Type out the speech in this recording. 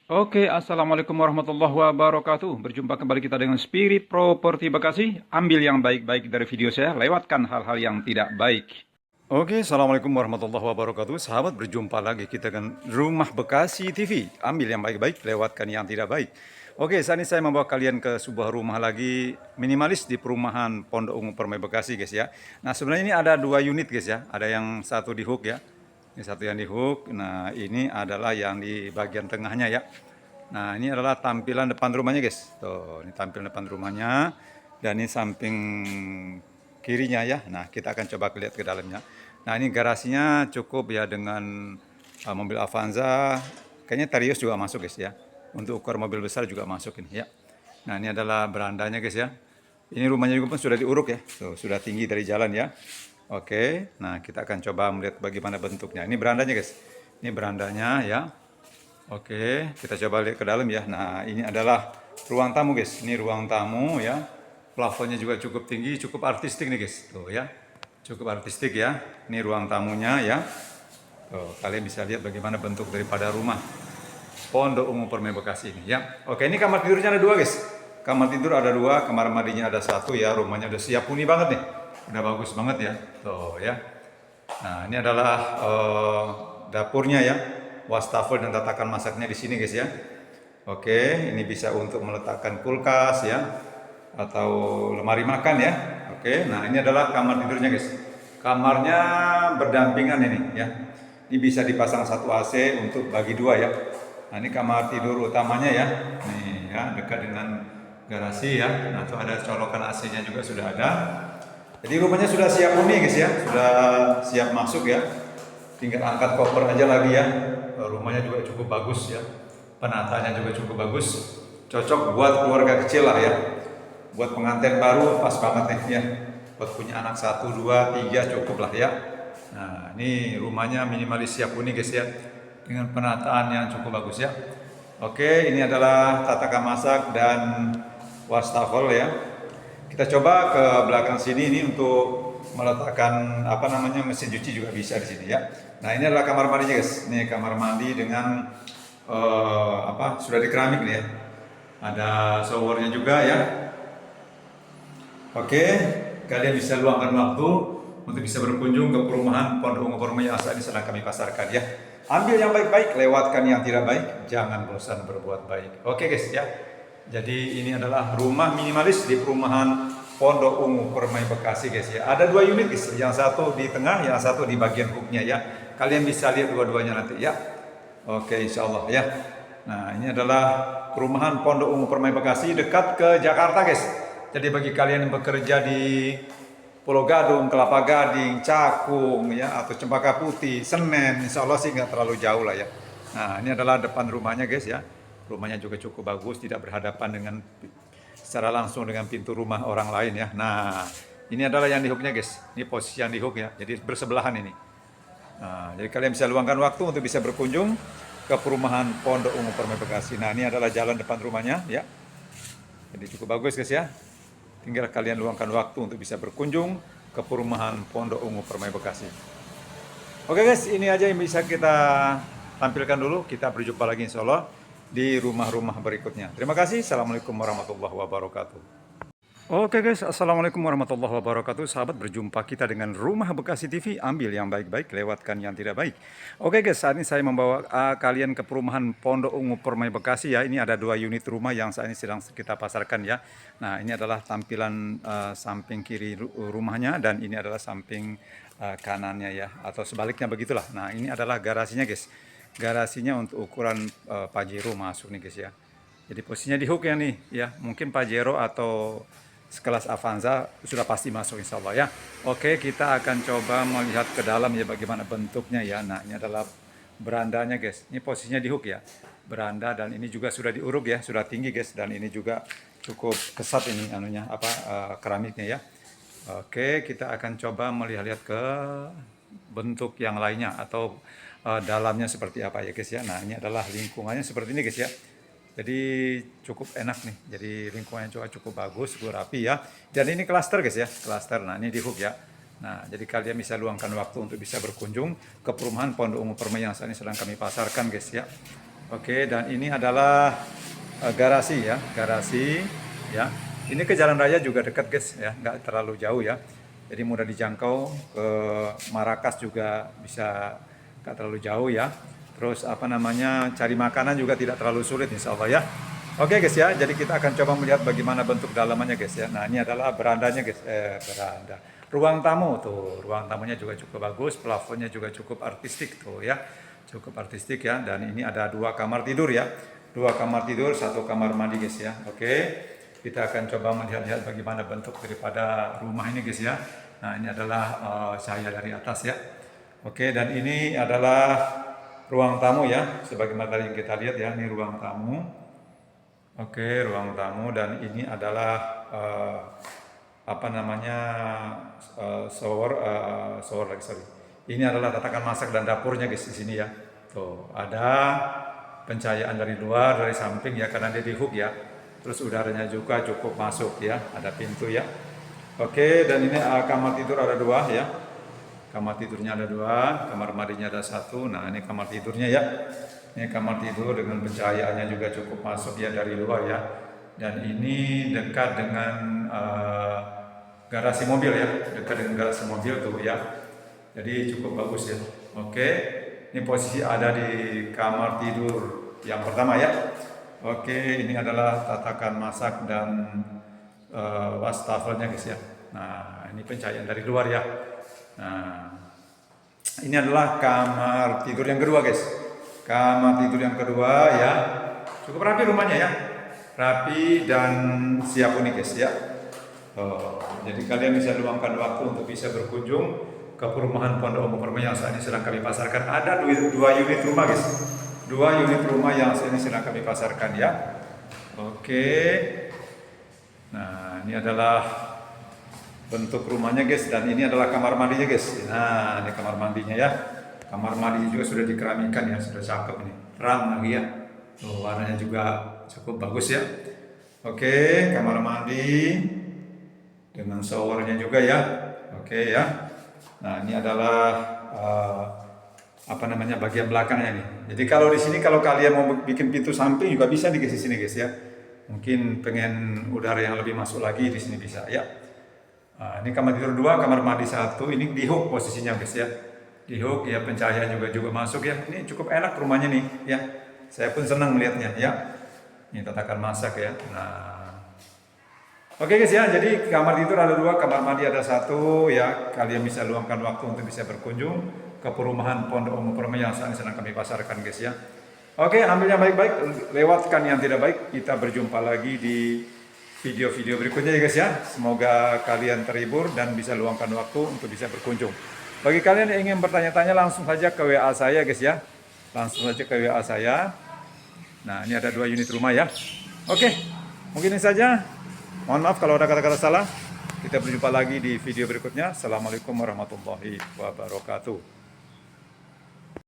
Oke, assalamualaikum warahmatullahi wabarakatuh. Berjumpa kembali kita dengan Spirit Property Bekasi. Ambil yang baik-baik dari video saya, lewatkan hal-hal yang tidak baik. Oke, assalamualaikum warahmatullahi wabarakatuh. Sahabat, berjumpa lagi kita dengan Rumah Bekasi TV. Ambil yang baik-baik, lewatkan yang tidak baik. Oke, saat ini saya membawa kalian ke sebuah rumah lagi minimalis di perumahan Pondok Ungu Permai Bekasi, guys ya. Nah, sebenarnya ini ada dua unit, guys ya. Ada yang satu di hook ya. Ini satu yang di hook. Nah, ini adalah yang di bagian tengahnya ya. Nah, ini adalah tampilan depan rumahnya, guys. Tuh, ini tampilan depan rumahnya. Dan ini samping kirinya ya. Nah, kita akan coba lihat ke dalamnya. Nah, ini garasinya cukup ya dengan mobil Avanza. Kayaknya Terios juga masuk, guys ya. Untuk ukuran mobil besar juga masuk ini ya. Nah, ini adalah berandanya, guys ya. Ini rumahnya juga pun sudah diuruk ya. Tuh, sudah tinggi dari jalan ya. Oke, nah kita akan coba melihat bagaimana bentuknya. Ini berandanya, guys. Ini berandanya ya. Oke, kita coba lihat ke dalam ya. Nah, ini adalah ruang tamu, guys. Ini ruang tamu ya. Plafonnya juga cukup tinggi, cukup artistik nih, guys. Tuh ya. Cukup artistik ya. Ini ruang tamunya ya. Tuh, kalian bisa lihat bagaimana bentuk daripada rumah Pondok Ungu Permai Bekasi ini ya. Oke, ini kamar tidurnya ada dua, guys. Kamar tidur ada dua, kamar mandinya ada satu ya. Rumahnya udah siap huni banget nih. Udah bagus banget ya. Tuh ya. Nah, ini adalah dapurnya ya. Wastafel dan tatakan masaknya di sini, guys ya. Oke, ini bisa untuk meletakkan kulkas ya atau lemari makan ya. Oke, nah ini adalah kamar tidurnya, guys. Kamarnya berdampingan ini ya. Ini bisa dipasang satu AC untuk bagi dua ya. Nah, ini kamar tidur utamanya ya. Nih ya, dekat dengan garasi ya. Nah, itu ada colokan AC-nya juga sudah ada. Jadi rumahnya sudah siap huni, guys ya. Sudah siap masuk ya. Tinggal angkat koper aja lagi ya. Rumahnya juga cukup bagus ya. Penataannya juga cukup bagus. Cocok buat keluarga kecil lah ya. Buat pengantin baru pas banget nih ya. Buat punya anak 1, 2, 3 cukup lah ya. Nah, ini rumahnya minimalis siap huni, guys ya. Dengan penataan yang cukup bagus ya. Oke, ini adalah tatakan masak dan wastafel ya. Kita coba ke belakang sini ini untuk meletakkan apa namanya mesin cuci juga bisa di sini ya. Nah, ini adalah kamar mandinya, guys. Ini kamar mandi dengan apa sudah di keramik nih ya. Ada showernya juga ya. Oke, kalian bisa luangkan waktu untuk bisa berkunjung ke perumahan Pondok Ungu Permai yang saat ini sedang kami pasarkan ya. Ambil yang baik-baik, lewatkan yang tidak baik, jangan bosan berbuat baik. Oke, guys ya. Jadi ini adalah rumah minimalis di perumahan Pondok Ungu Permai Bekasi, guys ya. Ada dua unit, guys. Yang satu di tengah, yang satu di bagian hooknya ya. Kalian bisa lihat dua-duanya nanti ya. Oke, insya Allah ya. Nah, ini adalah perumahan Pondok Ungu Permai Bekasi dekat ke Jakarta, guys. Jadi bagi kalian yang bekerja di Pulau Gadung, Kelapa Gading, Cakung, ya, atau Cempaka Putih, Senen, insya Allah sih nggak terlalu jauh lah ya. Nah, ini adalah depan rumahnya, guys ya. Rumahnya juga cukup bagus, tidak berhadapan dengan secara langsung dengan pintu rumah orang lain ya. Nah, ini adalah yang di hooknya, guys. Ini posisi yang di hook ya. Jadi bersebelahan ini. Nah, jadi kalian bisa luangkan waktu untuk bisa berkunjung ke perumahan Pondok Ungu Permai Bekasi. Nah, ini adalah jalan depan rumahnya ya. Jadi cukup bagus, guys ya. Tinggal kalian luangkan waktu untuk bisa berkunjung ke perumahan Pondok Ungu Permai Bekasi. Oke, guys, ini aja yang bisa kita tampilkan dulu. Kita berjumpa lagi insya Allah di rumah-rumah berikutnya. Terima kasih. Assalamualaikum warahmatullahi wabarakatuh. Oke, guys, assalamualaikum warahmatullahi wabarakatuh. Sahabat, berjumpa kita dengan Rumah Bekasi TV. Ambil yang baik-baik, lewatkan yang tidak baik. Oke, guys, saat ini saya membawa kalian ke perumahan Pondok Ungu Permai Bekasi ya. Ini ada dua unit rumah yang saat ini sedang kita pasarkan ya. Nah, ini adalah tampilan samping kiri rumahnya dan ini adalah samping kanannya ya, atau sebaliknya begitulah. Nah, ini adalah garasinya, guys. Garasinya untuk ukuran Pajero masuk nih, guys ya. Jadi posisinya di hook ya nih ya. Mungkin Pajero atau sekelas Avanza sudah pasti masuk insya Allah ya. Oke, kita akan coba melihat ke dalam ya bagaimana bentuknya ya. Nah, ini adalah berandanya, guys. Ini posisinya di hook ya. Beranda dan ini juga sudah diuruk ya, sudah tinggi, guys, dan ini juga cukup kesat ini anunya apa keramiknya ya. Oke, kita akan coba melihat ke bentuk yang lainnya atau dalamnya seperti apa ya, guys ya. Nah, ini adalah lingkungannya seperti ini, guys ya. Jadi cukup enak nih. Jadi lingkungannya juga cukup bagus, cukup rapi ya. Dan ini klaster, guys ya, klaster. Nah, ini di hook ya. Nah, jadi kalian bisa luangkan waktu untuk bisa berkunjung ke perumahan Pondok Ungu Permai yang saat ini sedang kami pasarkan, guys ya. Oke, dan ini adalah garasi ya, garasi ya. Ini ke jalan raya juga dekat guys ya, nggak terlalu jauh ya. Jadi mudah dijangkau, ke Marrakas juga bisa nggak terlalu jauh ya. Terus apa namanya, cari makanan juga tidak terlalu sulit insya Allah ya. Oke guys ya, jadi kita akan coba melihat bagaimana bentuk dalamannya guys ya. Nah ini adalah berandanya guys, beranda. Ruang tamu tuh, ruang tamunya juga cukup bagus, plafonnya juga cukup artistik tuh ya. Cukup artistik ya, dan ini ada 2 kamar tidur ya. 2 kamar tidur, 1 kamar mandi guys ya. Oke, kita akan coba melihat-lihat bagaimana bentuk daripada rumah ini guys ya. Nah ini adalah cahaya dari atas ya. Oke, dan ini adalah ruang tamu ya, sebagaimana tadi yang kita lihat ya, ini ruang tamu. Oke, ruang tamu, dan ini adalah apa namanya, shower lagi, sorry. Ini adalah tatakan masak dan dapurnya guys di sini ya. Tuh, ada pencahayaan dari luar, dari samping ya, karena dia di hook ya. Terus udaranya juga cukup masuk ya, ada pintu ya. Oke, dan ini kamar tidur ada 2 ya. Kamar tidurnya ada 2, kamar mandinya ada 1. Nah ini kamar tidurnya ya. Ini kamar tidur dengan pencahayaannya juga cukup masuk ya dari luar ya. Dan ini dekat dengan garasi mobil ya, dekat dengan garasi mobil tuh ya. Jadi cukup bagus ya. Oke, ini posisi ada di kamar tidur yang pertama ya. Oke, ini adalah tatakan masak dan wastafelnya guys ya. Nah ini pencahayaan dari luar ya. Nah ini adalah kamar tidur yang kedua guys. Kamar tidur yang kedua ya. Cukup rapi rumahnya ya. Rapi dan siap huni guys ya. Jadi kalian bisa luangkan waktu untuk bisa berkunjung ke perumahan Pondok Umum Permai yang saat ini sedang kami pasarkan. Ada 2 unit rumah guys. 2 unit rumah yang saat ini sedang kami pasarkan ya. Oke. Nah ini adalah bentuk rumahnya guys, dan ini adalah kamar mandinya guys. Nah ini kamar mandinya ya. Kamar mandinya juga sudah dikeramikan ya, sudah cakep ini, terang lagi ya. Tuh, warnanya juga cukup bagus ya. Oke, kamar mandi dengan showernya juga ya. Oke ya. Nah ini adalah apa namanya, bagian belakangnya nih. Jadi kalau di sini, kalau kalian mau bikin pintu samping juga bisa di sini guys ya. Mungkin pengen udara yang lebih masuk lagi di sini bisa ya. Nah, ini kamar tidur 2, kamar mandi 1. Ini di hook posisinya guys ya. Di hook ya, pencahayaan juga masuk ya. Ini cukup enak rumahnya nih ya. Saya pun senang melihatnya ya. Ini tatakan masak ya. Nah, oke guys ya. Jadi kamar tidur ada 2, kamar mandi ada 1 ya. Kalian bisa luangkan waktu untuk bisa berkunjung ke perumahan Pondok Umum Permai yang saat ini sedang kami pasarkan guys ya. Oke, ambilnya baik-baik, lewatkan yang tidak baik. Kita berjumpa lagi di video-video berikutnya ya guys ya. Semoga kalian terhibur dan bisa luangkan waktu untuk bisa berkunjung. Bagi kalian yang ingin bertanya-tanya, langsung saja ke WA saya guys ya. Langsung saja ke WA saya. Nah ini ada 2 unit rumah ya. Oke, mungkin ini saja. Mohon maaf kalau ada kata-kata salah. Kita berjumpa lagi di video berikutnya. Assalamualaikum warahmatullahi wabarakatuh.